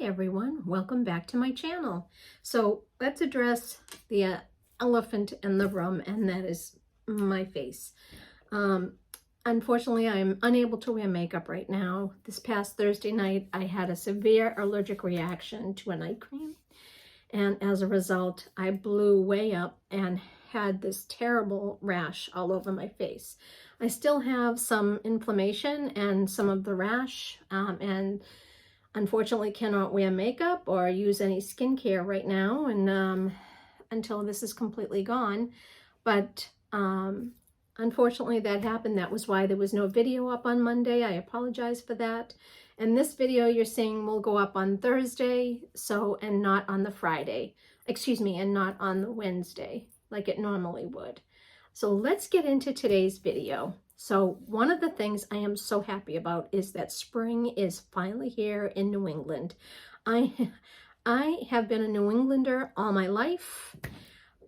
everyone, welcome back to my channel. So let's address the elephant in the room, and that is my face. Unfortunately, I'm unable to wear makeup right now. This past Thursday night, I had a severe allergic reaction to a night cream, and as a result, I blew way up and had this terrible rash all over my face. I still have some inflammation and some of the rash, and unfortunately cannot wear makeup or use any skincare right now, and until this is completely gone. But unfortunately that happened. That was why there was no video up on Monday. I apologize for that. And this video you're seeing will go up on Thursday, and not on the Friday, and not on the Wednesday like it normally would. So let's get into today's video. So one of the things I am so happy about is that spring is finally here in New England. I have been a New Englander all my life,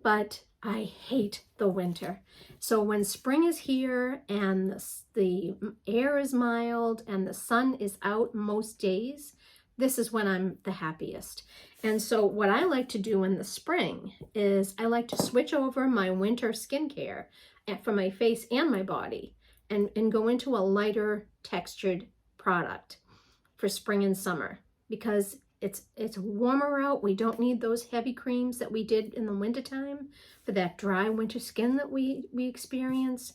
but I hate the winter. So when spring is here and the air is mild and the sun is out most days, this is when I'm the happiest. And so what I like to do in the spring is I like to switch over my winter skincare for my face and my body and go into a lighter textured product for spring and summer, because it's warmer out. We don't need those heavy creams that we did in the wintertime for that dry winter skin that we experience.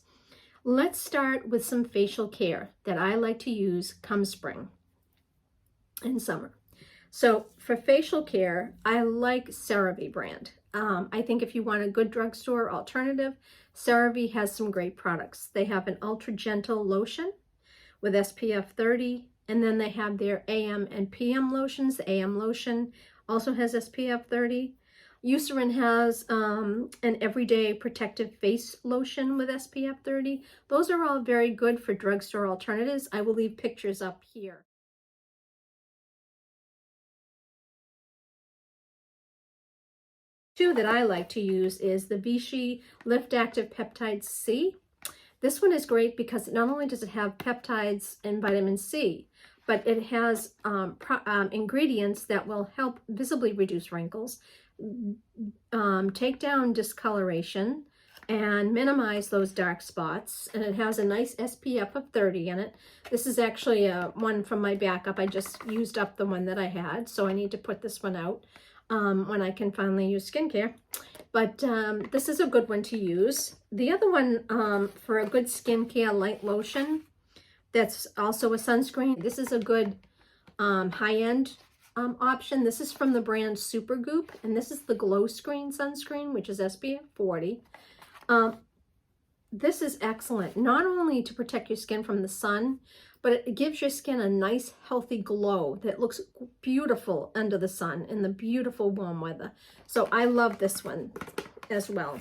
Let's start with some facial care that I like to use come spring and summer. So for facial care, I like CeraVe brand. I think if you want a good drugstore alternative, CeraVe has some great products. They have an ultra gentle lotion with SPF 30, and then they have their AM and PM lotions. The AM lotion also has SPF 30. Eucerin has an everyday protective face lotion with SPF 30. Those are all very good for drugstore alternatives. I will leave pictures up here. Two that I like to use is the Vichy Lift Active Peptide C. This one is great because not only does it have peptides and vitamin C, but it has ingredients that will help visibly reduce wrinkles, take down discoloration, and minimize those dark spots. And it has a nice SPF of 30 in it. This is actually one from my backup. I just used up the one that I had, so I need to put this one out when I can finally use skincare. But this is a good one to use. The other one for a good skincare light lotion that's also a sunscreen. This is a good high-end option. This is from the brand Supergoop, and this is the Glow Screen sunscreen, which is SPF 40. This is excellent, not only to protect your skin from the sun, but it gives your skin a nice healthy glow that looks beautiful under the sun in the beautiful warm weather. So I love this one as well.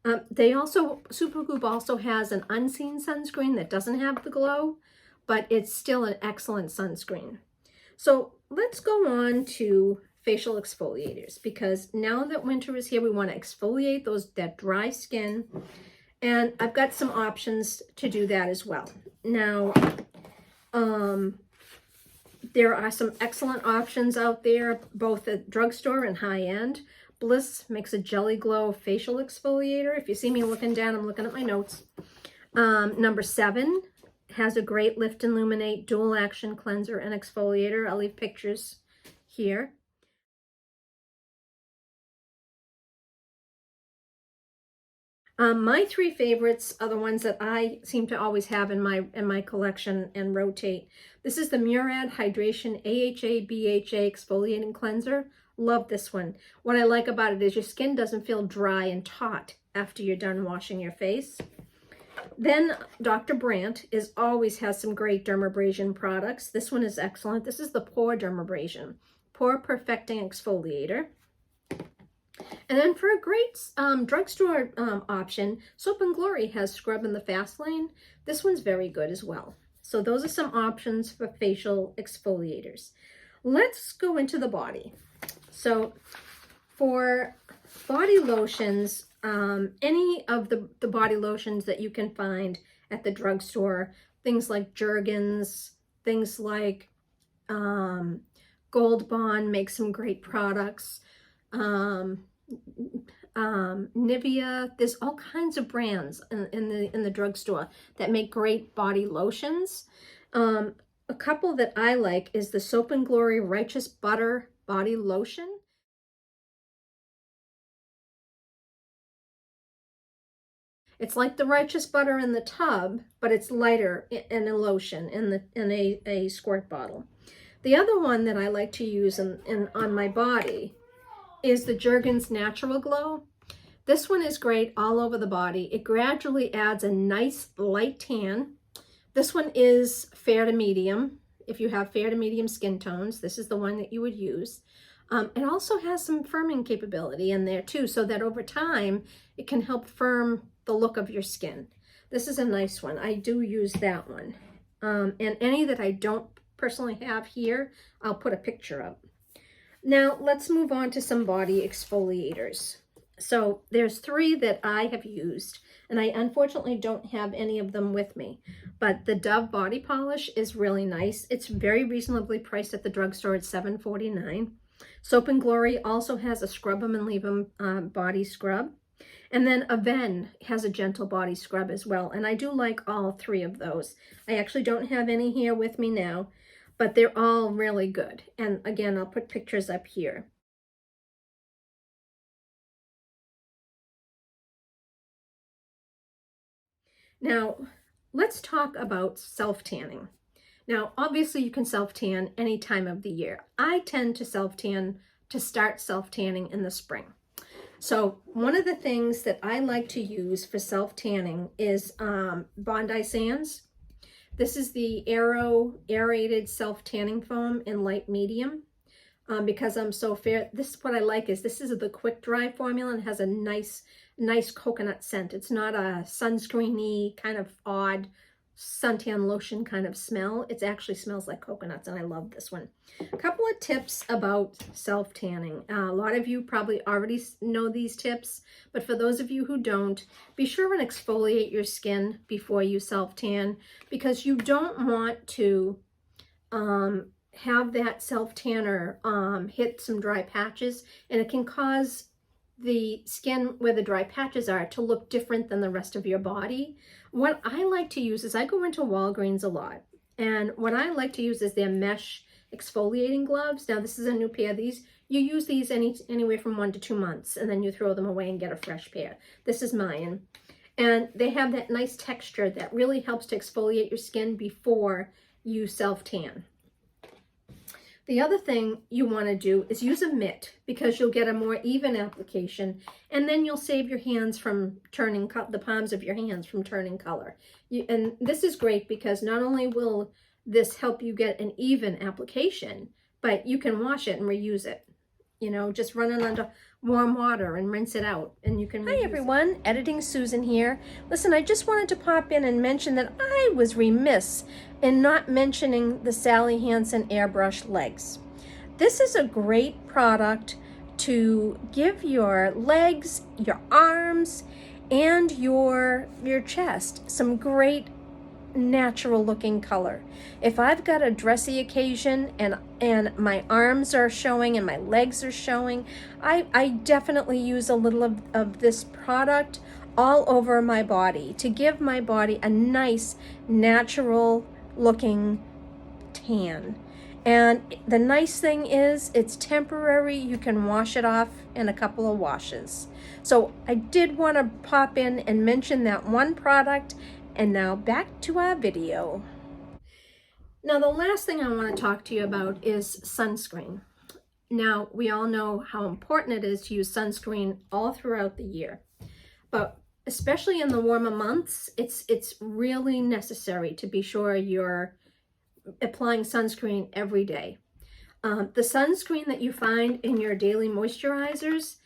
Supergoop also has an unseen sunscreen that doesn't have the glow, but it's still an excellent sunscreen. So let's go on to facial exfoliators, because now that winter is here, we want to exfoliate that dry skin. And I've got some options to do that as well. Now, there are some excellent options out there, both at drugstore and high-end. Bliss makes a Jelly Glow facial exfoliator. If you see me looking down, I'm looking at my notes. Number 7 has a great Lift and Illuminate dual action cleanser and exfoliator. I'll leave pictures here. My 3 favorites are the ones that I seem to always have in my collection and rotate. This is the Murad Hydration AHA BHA Exfoliating Cleanser. Love this one. What I like about it is your skin doesn't feel dry and taut after you're done washing your face. Then Dr. Brandt always has some great dermabrasion products. This one is excellent. This is the Pore Dermabrasion, Pore Perfecting Exfoliator. And then for a great drugstore option, Soap & Glory has Scrub in the Fast Lane. This one's very good as well. So those are some options for facial exfoliators. Let's go into the body. So for body lotions, any of the body lotions that you can find at the drugstore, things like Jergens, things like Gold Bond makes some great products. Nivea, there's all kinds of brands in the drugstore that make great body lotions. A couple that I like is the Soap and Glory Righteous Butter Body Lotion. It's like the Righteous Butter in the tub, but it's lighter in a lotion in a squirt bottle. The other one that I like to use on my body is the Jergens Natural Glow. This one is great all over the body. It gradually adds a nice light tan. This one is fair to medium. If you have fair to medium skin tones, this is the one that you would use. It also has some firming capability in there too, so that over time it can help firm the look of your skin. This is a nice one. I do use that one. And any that I don't personally have here, I'll put a picture of. Now let's move on to some body exfoliators. So there's 3 that I have used, and I unfortunately don't have any of them with me, but the Dove body polish is really nice. It's very reasonably priced at the drugstore at $7.49. Soap and Glory also has a Scrub 'em and Leave 'em body scrub. And then Aven has a gentle body scrub as well, and I do like all 3 of those. I actually don't have any here with me now, but they're all really good. And again, I'll put pictures up here. Now, let's talk about self-tanning. Now, obviously you can self-tan any time of the year. I tend to start self-tanning in the spring. So one of the things that I like to use for self-tanning is Bondi Sands. This is the aerated self-tanning foam in light medium. Because I'm so fair, what I like is this is the quick dry formula and has a nice coconut scent. It's not a sunscreeny kind of odd suntan lotion kind of smell. It actually smells like coconuts, and I love this one. A couple of tips about self-tanning. A lot of you probably already know these tips, but for those of you who don't, be sure and exfoliate your skin before you self-tan, because you don't want to have that self-tanner hit some dry patches, and it can cause the skin where the dry patches are to look different than the rest of your body. What I like to use is I go into Walgreens a lot, and what I like to use is their mesh exfoliating gloves. Now this is a new pair. These, you use these anywhere from 1 to 2 months, and then you throw them away and get a fresh pair. This is mine, and they have that nice texture that really helps to exfoliate your skin before you self-tan. The other thing you want to do is use a mitt, because you'll get a more even application, and then you'll save your hands from turning, the palms of your hands from turning color. And this is great because not only will this help you get an even application, but you can wash it and reuse it. You know, just run it under warm water and rinse it out, and you can reuse it. Hi everyone, Editing Susan here. Listen, I just wanted to pop in and mention that I was remiss in not mentioning the Sally Hansen airbrush legs. This is a great product to give your legs, your arms, and your chest some great natural looking color. If I've got a dressy occasion and my arms are showing and my legs are showing, I definitely use a little of this product all over my body to give my body a nice natural looking tan. And the nice thing is it's temporary. You can wash it off in a couple of washes. So I did want to pop in and mention that one product. And now back to our video. Now the last thing I want to talk to you about is sunscreen. Now we all know how important it is to use sunscreen all throughout the year, but especially in the warmer months, it's really necessary to be sure you're applying sunscreen every day. The sunscreen that you find in your daily moisturizers,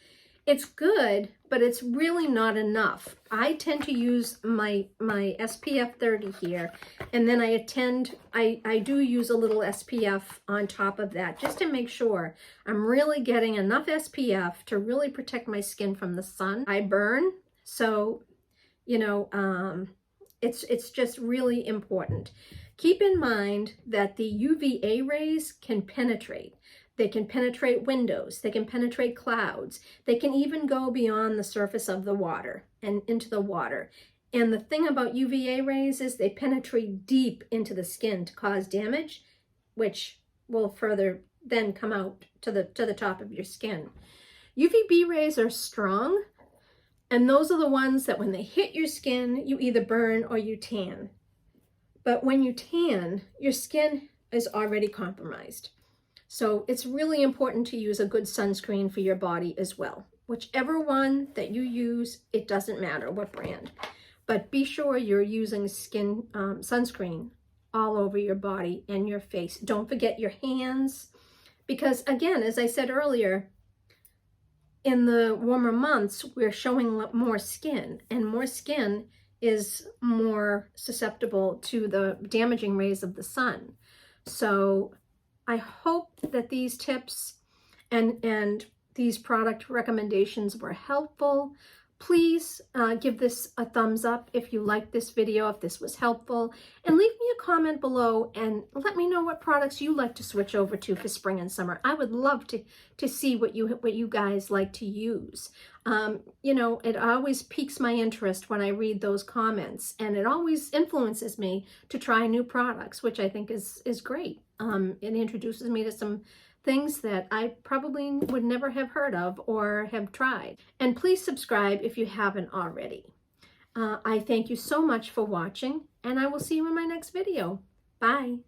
it's good, but it's really not enough. I tend to use my SPF 30 here, and then I do use a little SPF on top of that just to make sure I'm really getting enough SPF to really protect my skin from the sun. I burn, so you know, it's just really important. Keep in mind that the UVA rays can penetrate. They can penetrate windows, they can penetrate clouds, they can even go beyond the surface of the water and into the water. And the thing about UVA rays is they penetrate deep into the skin to cause damage, which will further then come out to the top of your skin. UVB rays are strong, and those are the ones that when they hit your skin, you either burn or you tan. But when you tan, your skin is already compromised. So it's really important to use a good sunscreen for your body as well. Whichever one that you use, it doesn't matter what brand. But be sure you're using sunscreen all over your body and your face. Don't forget your hands, because again, as I said earlier, in the warmer months, we're showing more skin, and more skin is more susceptible to the damaging rays of the sun. So I hope that these tips and these product recommendations were helpful. Please give this a thumbs up if you liked this video, if this was helpful, and leave me a comment below and let me know what products you like to switch over to for spring and summer. I would love to see what you guys like to use. You know, it always piques my interest when I read those comments, and it always influences me to try new products, which I think is great. It introduces me to some things that I probably would never have heard of or have tried. And please subscribe if you haven't already. I thank you so much for watching, and I will see you in my next video. Bye.